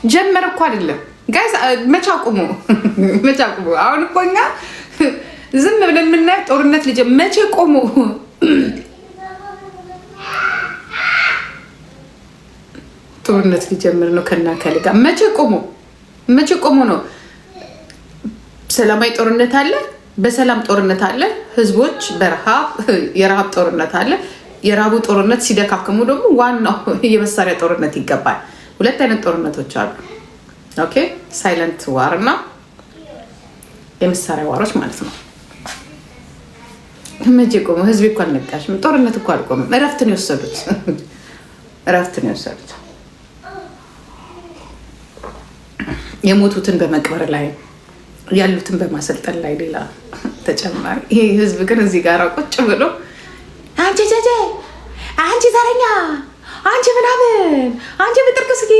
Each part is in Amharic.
ጀመረ እኮ አይደለም ጋይስ። መቼ አቁሙ? አሁን እኮ እኛ ዝም ብለን የምናየው ጦርነት መቼ ቆሙ? ጦርነት ሊጀምር ነው ከናከል ጋር። መቼ ቆሙ ነው? ሰላማዊ ጦርነት አለ፣ በሰላም ጦርነት አለ፣ ህዝቦች የረሃብ ጦርነት አለ። የረሃቡ ጦርነት ሲደካክሙ ደግሞ ዋናው የመሳሪያ ጦርነት ይገባል። ሁለት አይነት ጦርነቶች አሉ። ኦኬ፣ ሳይለንት ዋር እና የመሳሪያ ዋሮች ማለት ነው። መቼ ቆሙ? ህዝብ እኮ አልነቃሽም። ጦርነት እኮ አልቆምም። እረፍትን የወሰዱት የሞቱትን በመቅበር ላይ ያሉትን በማሰልጠን ላይ ሌላ ተጨማሪ። ይሄ ህዝብ ግን እዚህ ጋር ቁጭ ብሎ አንቺ ጀጀ፣ አንቺ ዘረኛ፣ አንቺ ምናምን፣ አንቺ ብጥርቅስጌ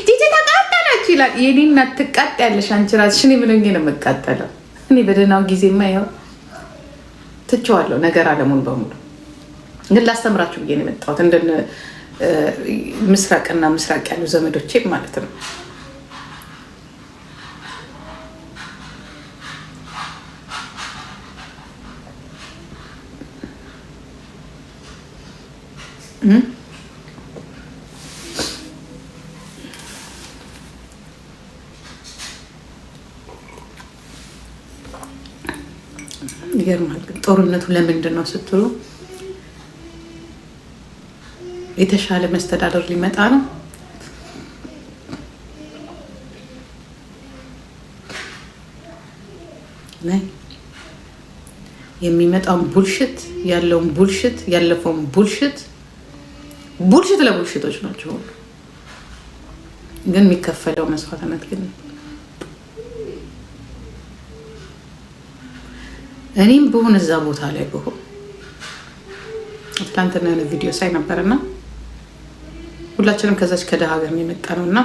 ጂጂ ተቃጠለች ይላል። የኔ እናት ትቃጠያለሽ አንቺ ራስሽ። እኔ ምን ሆኜ ነው የምቃጠለው? እኔ በደህናው ጊዜማ ይኸው ትቼዋለሁ ነገር አለሙን በሙሉ። ግን ላስተምራችሁ ብዬ ነው የመጣሁት፣ እንደነ ምስራቅና ምስራቅ ያሉ ዘመዶቼ ማለት ነው። ይገርማል። ግን ጦርነቱ ለምንድን ነው ስትሉ የተሻለ መስተዳደር ሊመጣ ነው። የሚመጣውን ቡልሽት፣ ያለውን ቡልሽት፣ ያለፈውን ቡልሽት ለቡልሽቶች ናቸው ሁሉ። ግን የሚከፈለው መስዋዕትነት ግን እኔም ብሆን እዛ ቦታ ላይ ብሆን ትላንትና የሆነ ቪዲዮ ሳይ ነበርና ሁላችንም ከዛች ከደሃ ሀገር የመጣ ነው እና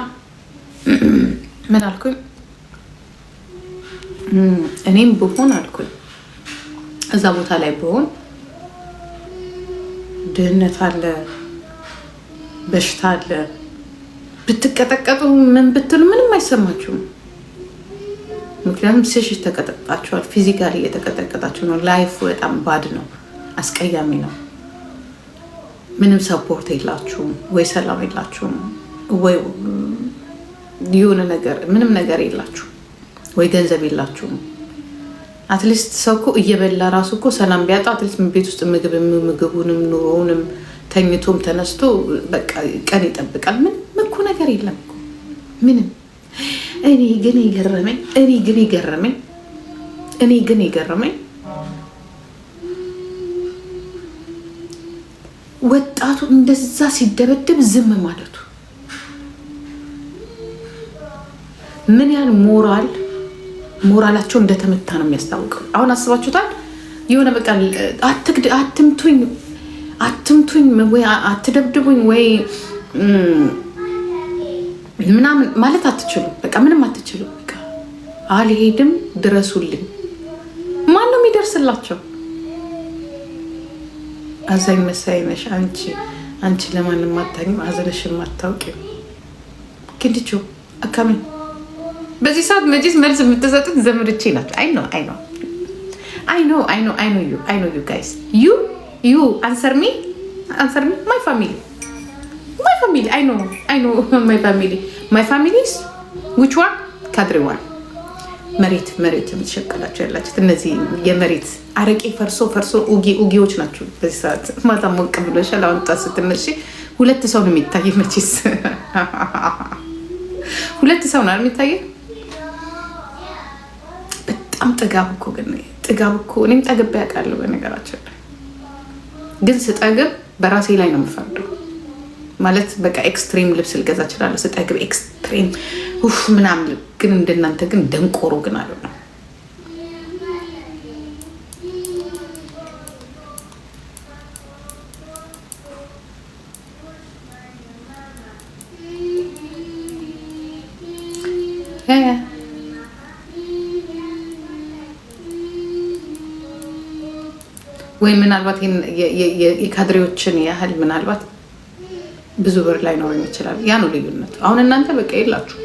ምን አልኩኝ? እኔም ብሆን አልኩኝ እዛ ቦታ ላይ ብሆን ድህነት አለ፣ በሽታ አለ፣ ብትቀጠቀጡ ምን ብትሉ ምንም አይሰማችሁም። ምክንያቱም ስሽ ተቀጠቅጣችኋል፣ ፊዚካሊ እየተቀጠቀጣችሁ ነው። ላይፍ በጣም ባድ ነው፣ አስቀያሚ ነው። ምንም ሰፖርት የላችሁም፣ ወይ ሰላም የላችሁም፣ ወይ የሆነ ነገር ምንም ነገር የላችሁ፣ ወይ ገንዘብ የላችሁም። አትሊስት ሰው እኮ እየበላ ራሱ እኮ ሰላም ቢያጣ አትሊስት ቤት ውስጥ ምግቡንም ኑሮውንም ተኝቶም ተነስቶ በቃ ቀን ይጠብቃል። ምንም እኮ ነገር የለም እኮ ምንም። እኔ ግን የገረመኝ ወጣቱ እንደዛ ሲደበደብ ዝም ማለቱ ምን ያህል ሞራላቸው እንደተመታ ነው የሚያስታውቀው። አሁን አስባችሁታል? የሆነ በቃ አትምቱኝ ወይ አትደብድቡኝ ወይ ምናምን ማለት አትችሉም። በቃ ምንም አትችሉም። በቃ አልሄድም፣ ድረሱልኝ። ማን ነው የሚደርስላቸው? አዛኝ መሳይ ነሽ አንቺ ለማንም አታኝም፣ አዘነሽም አታውቂም። ክንድቾ አካሚ በዚህ ሰዓት መቼስ መልስ የምትሰጡት ዘመዶቼ ናቸው። አይ ኖ ዩ ጋይስ ዩ አንሰር ሚ ማይ ፋሚሊ አይ ኖ ማይ ፋሚሊስ which one ካድሬዋን መሬት የምትሸቀላቸው ያላችሁት እነዚህ የመሬት አረቄ ፈርሶ ኡጊዎች ናቸው። በዚህ ሰዓት ማታ ሞቅ ብሎሻል። አሁን ጧት ስትነሺ ሁለት ሰው ነው የሚታየው። መቼስ ሁለት ሰው ነው የሚታየው። በጣም ጥጋብ እኮ እኔም ጠግቤ ያውቃለሁ። በነገራችን ላይ ግን ስጠግብ በራሴ ላይ ነው የምፈርደው። ማለት በቃ ኤክስትሪም ልብስ ልገዛ እችላለሁ ስጠግብ ኤክስትሪም ምናምን። ግን እንደናንተ ግን ደንቆሮ ግን አለ ነው። ወይ ምናልባት የካድሬዎችን ያህል ምናልባት ብዙ ብር ላይ ኖረኝ ይችላል። ያ ነው ልዩነቱ። አሁን እናንተ በቃ የላችሁ።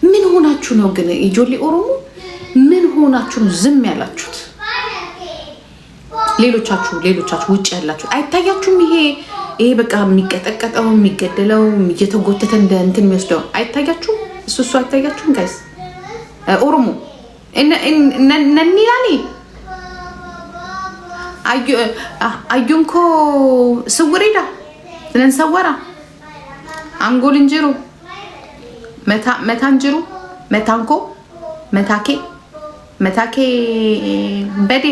ምን ሆናችሁ ነው ግን ኢጆሌ ኦሮሞ? ምን ሆናችሁ ነው ዝም ያላችሁት? ሌሎቻችሁ ውጭ ያላችሁ አይታያችሁም? ይሄ በቃ የሚቀጠቀጠው የሚገደለው እየተጎተተ እንደ እንትን የሚወስደው አይታያችሁም? እሱ አይታያችሁም? ጋይስ ኦሮሞ ነኒላኒ አዩንኮ ስውሬዳ ስለንሰወራ አንጎል እንጅሩ መታንጅሩ መታንኮ መታኬ በዴ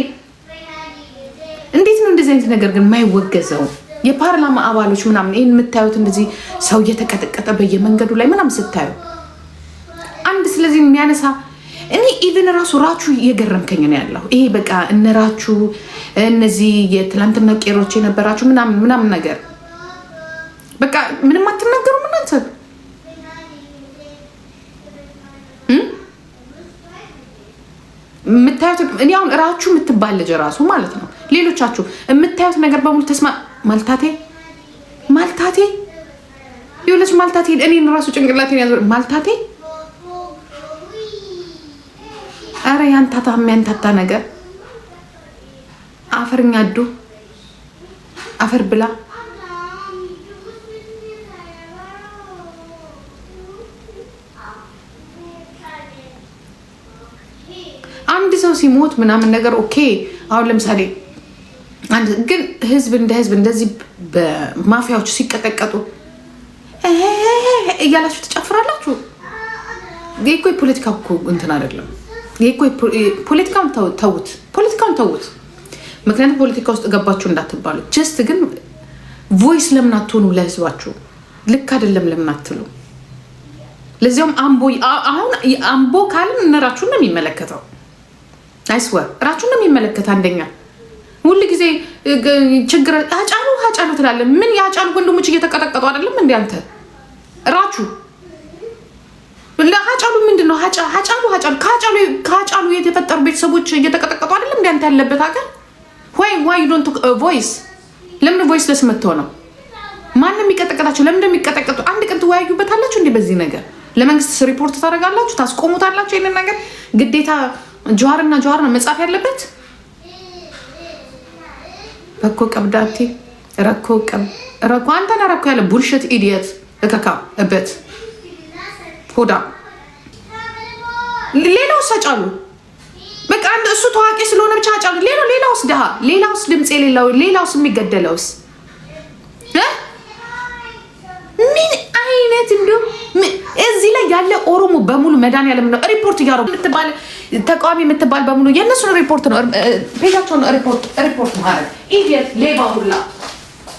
እንዴት ነው እንደዚህ አይነት ነገር ግን የማይወገዘው? የፓርላማ አባሎች ምናምን ይሄን የምታዩት እንደዚህ ሰው እየተቀጠቀጠ በየመንገዱ ላይ ምናምን ስታዩ አንድ ስለዚህ የሚያነሳ እኔ ኢቭን ራቹ እየገረምከኝ ነው ያለው። ይሄ በቃ እነራቹ እነዚህ የትላንትና ቄሮች የነበራችሁ ምናምን ነገር በቃ ምንም አትናገሩም እናንተ። የምታዩት እኔ አሁን ራቹ የምትባል ልጅ ራሱ ማለት ነው ሌሎቻችሁ የምታዩት ነገር በሙሉ ተስማ ማልታቴ የሆነች ማልታቴ እኔን ራሱ ጭንቅላቴን ያዘ ማልታቴ። አረ ያንታታ ነገር አፈርኛ አዱ አፈር ብላ አንድ ሰው ሲሞት ምናምን ነገር ኦኬ። አሁን ለምሳሌ ግን ህዝብ እንደ ህዝብ እንደዚህ በማፊያዎች ሲቀጠቀጡ እያላችሁ ትጨፍራላችሁ። ይሄ እኮ የፖለቲካ እኮ እንትን አይደለም። ይሄ እኮ ፖለቲካውን ተውት። ምክንያቱም ፖለቲካ ውስጥ ገባችሁ እንዳትባሉ። ጀስት ግን ቮይስ ለምን አትሆኑ? ለህዝባችሁ ልክ አይደለም ለምን አትሉ? ለዚያውም አምቦ ካልን እነራችሁን ነው የሚመለከተው። አይስወር ራችሁን ነው የሚመለከት። አንደኛ ሁሉ ጊዜ ችግር ሀጫሉ ትላለህ። ምን የሀጫሉ ወንድሞች እየተቀጠቀጡ አይደለም እንዴ? አንተ ራቹ ለሀጫሉ ምንድን ነው? ከሀጫሉ የተፈጠሩ ቤተሰቦች እየተቀጠቀጡ አይደለም እንዴ? አንተ ያለበት ሀገር ዋይ ዩ ዶንት ቮይስ። ለምን ቮይስ ለስ መጥተው ማንም የሚቀጠቀጣቸው? ለምን እንደሚቀጠቀጡ አንድ ቀን ትወያዩበታላችሁ እንዴ? በዚህ ነገር ለመንግስት ሪፖርት ታደርጋላችሁ፣ ታስቆሙታላችሁ። ይሄንን ነገር ግዴታ ጀዋር ነው መጻፍ ያለበት። ረኮ ቀብዳቴ ረኮ አንተ ነው ረኮ ያለ ቡልሽት ኢዲየት እከካ እበት ሆዳ ሌላው ሰጫሉ በቃ አንድ እሱ ታዋቂ ስለሆነ ብቻ አጫሉ። ሌላውስ ደሃ፣ ሌላውስ ድምጽ የሌለው፣ ሌላውስ የሚገደለውስ ምን አይነት እንደው እዚህ ላይ ያለ ኦሮሞ በሙሉ መድኃኒዓለም ነው ሪፖርት እያደረጉ የምትባል ተቃዋሚ የምትባል በሙሉ የእነሱን ሪፖርት ነው ፔጃቸውን ሪፖርት ማድረግ ኢዲየት ሌባ ሁላ